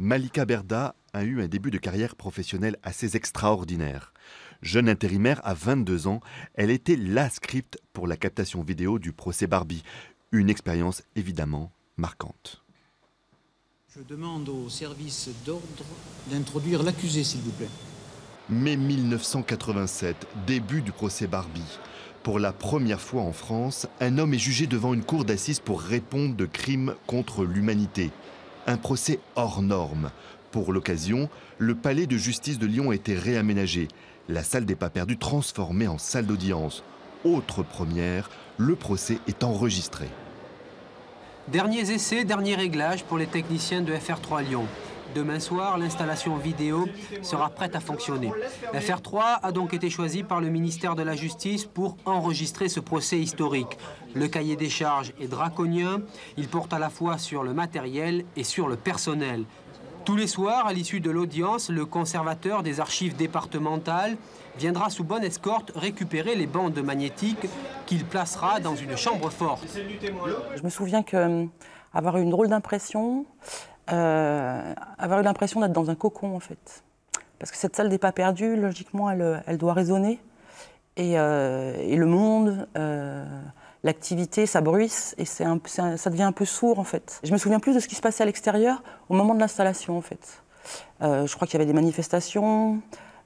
Malika Berda a eu un début de carrière professionnelle assez extraordinaire. Jeune intérimaire à 22 ans, elle était la script pour la captation vidéo du procès Barbie. Une expérience évidemment marquante. Je demande au service d'ordre d'introduire l'accusé, s'il vous plaît. Mai 1987, début du procès Barbie. Pour la première fois en France, un homme est jugé devant une cour d'assises pour répondre de crimes contre l'humanité. Un procès hors norme. Pour l'occasion, le palais de justice de Lyon a été réaménagé. La salle des pas perdus transformée en salle d'audience. Autre première, le procès est enregistré. Derniers essais, derniers réglages pour les techniciens de FR3 Lyon. Demain soir, l'installation vidéo sera prête à fonctionner. FR3 a donc été choisi par le ministère de la Justice pour enregistrer ce procès historique. Le cahier des charges est draconien. Il porte à la fois sur le matériel et sur le personnel. Tous les soirs, à l'issue de l'audience, le conservateur des archives départementales viendra sous bonne escorte récupérer les bandes magnétiques qu'il placera dans une chambre forte. Je me souviens avoir eu une drôle d'impression, avoir eu l'impression d'être dans un cocon en fait. Parce que cette salle des pas perdus, logiquement, elle doit résonner. Et le monde, l'activité, ça bruisse et ça devient un peu sourd en fait. Je me souviens plus de ce qui se passait à l'extérieur au moment de l'installation en fait. Je crois qu'il y avait des manifestations,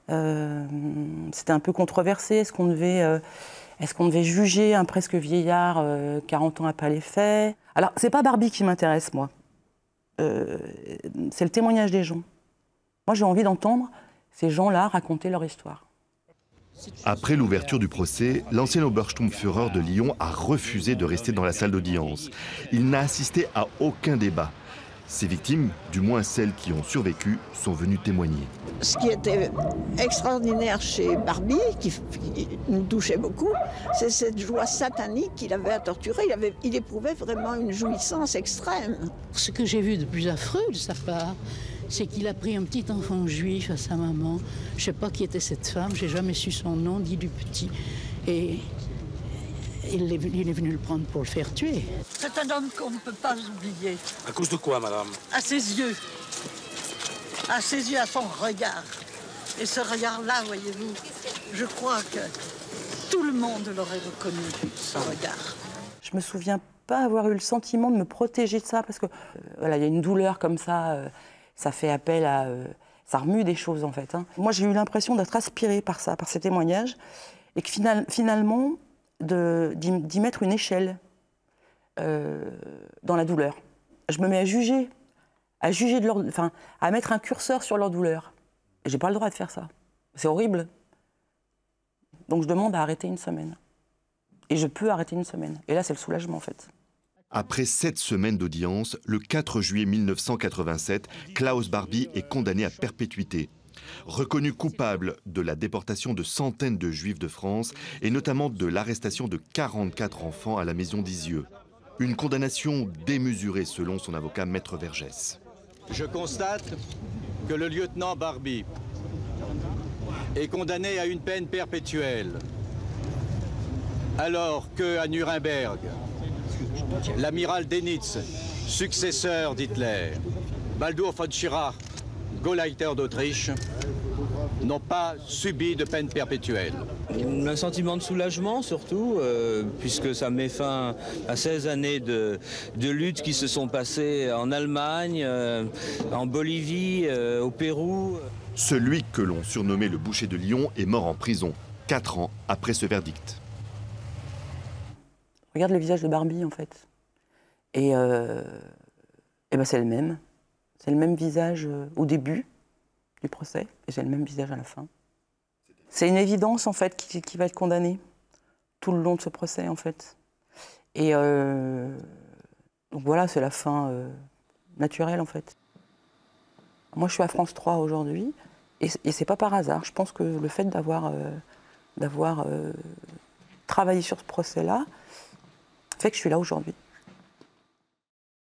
c'était un peu controversé. Est-ce qu'on devait juger un presque vieillard 40 ans après les faits? Alors, c'est pas Barbie qui m'intéresse, moi. C'est le témoignage des gens. Moi, j'ai envie d'entendre ces gens-là raconter leur histoire. Après l'ouverture du procès, l'ancien Obersturmführer de Lyon a refusé de rester dans la salle d'audience. Il n'a assisté à aucun débat. Ses victimes, du moins celles qui ont survécu, sont venues témoigner. Ce qui était extraordinaire chez Barbie, qui nous touchait beaucoup, c'est cette joie satanique qu'il avait à torturer. Il éprouvait vraiment une jouissance extrême. Ce que j'ai vu de plus affreux de sa part, c'est qu'il a pris un petit enfant juif à sa maman. Je ne sais pas qui était cette femme, j'ai jamais su son nom, dit du petit. Et il est venu le prendre pour le faire tuer. C'est un homme qu'on ne peut pas oublier. À cause de quoi, madame? À ses yeux. À ses yeux, à son regard. Et ce regard-là, voyez-vous, je crois que tout le monde l'aurait reconnu, ce regard. Je me souviens pas avoir eu le sentiment de me protéger de ça, parce que voilà, il y a une douleur comme ça, ça fait appel à... ça remue des choses, en fait. Hein. Moi, j'ai eu l'impression d'être aspirée par ça, par ces témoignages, et que finalement, d'y mettre une échelle dans la douleur. Je me mets à juger de leur, enfin, à mettre un curseur sur leur douleur. J'ai pas le droit de faire ça. C'est horrible. Donc je demande à arrêter une semaine. Et je peux arrêter une semaine. Et là, c'est le soulagement, en fait. Après 7 semaines d'audience, le 4 juillet 1987, Klaus Barbie est condamné à perpétuité. Reconnu coupable de la déportation de centaines de Juifs de France et notamment de l'arrestation de 44 enfants à la maison d'Isieux. Une condamnation démesurée selon son avocat Maître Vergès. Je constate que le lieutenant Barbie est condamné à une peine perpétuelle, alors qu'à Nuremberg, l'amiral Dönitz, successeur d'Hitler, Baldur von Schirach, Gauleiter d'Autriche, n'ont pas subi de peine perpétuelle. Un sentiment de soulagement surtout, puisque ça met fin à 16 années de lutte qui se sont passées en Allemagne, en Bolivie, au Pérou. Celui que l'on surnommait le boucher de Lyon est mort en prison, 4 ans après ce verdict. Regarde le visage de Barbie, en fait. Et ben c'est le même. C'est le même visage au début du procès, et c'est le même visage à la fin. C'est une évidence, en fait, qui va être condamné tout le long de ce procès, en fait. Et donc voilà, c'est la fin naturelle, en fait. Moi, je suis à France 3 aujourd'hui, et c'est pas par hasard. Je pense que le fait d'avoir travaillé sur ce procès-là fait que je suis là aujourd'hui.